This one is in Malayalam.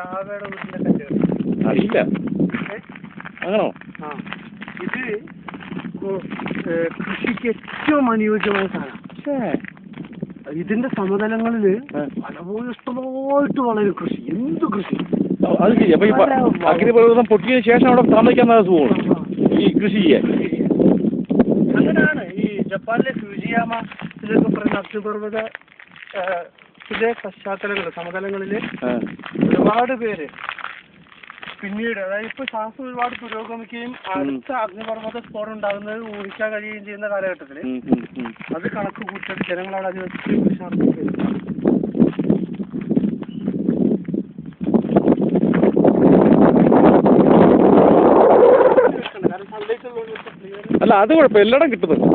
ലാവയുടെ വീട്ടിലെ കല്ല് അറിയില്ല. ആണോ? ആ ഇത് കൃഷിക്ക് ഏറ്റവും അനുയോജ്യമായ സാധനം. ഇതിന്റെ സമതലങ്ങളിൽ പലപ്പോഴും ഇഷ്ടമായിട്ട് വളരും കൃഷി. എന്ത് കൃഷി അത് ശരി. അപ്പൊ ഈ അഗ്നിപർവ്വതം പൊട്ടിയതിനു ശേഷം അവിടെ താമസിക്കാൻ സുഖമാണ് ഈ കൃഷി ചെയ്യാൻ. അങ്ങനെയാണ് ഈ ജപ്പാനിലെ ഫ്യൂജിയാമ ഇതിലൊക്കെ പറയുന്ന അഗ്നിപർവ്വത പശ്ചാത്തലങ്ങൾ സമതലങ്ങളിൽ ഒരുപാട് പേര് പിന്നീട്, അതായത് ഇപ്പൊ ശാസ്ത്രം ഒരുപാട് പുരോഗമിക്കുകയും അടുത്ത അഗ്നിപർവ്വത സ്ഫോടനം ഉണ്ടാകുന്നത് ഊഹിക്കാൻ കഴിയുകയും ചെയ്യുന്ന കാലഘട്ടത്തിൽ അത് കണക്ക് കൂട്ടിയിട്ട് ജനങ്ങളവിടെ അത് വെച്ച് കൃഷി നടത്തുകയും. അല്ല അത് കുഴപ്പം എല്ലായിടം കിട്ടുന്നത്.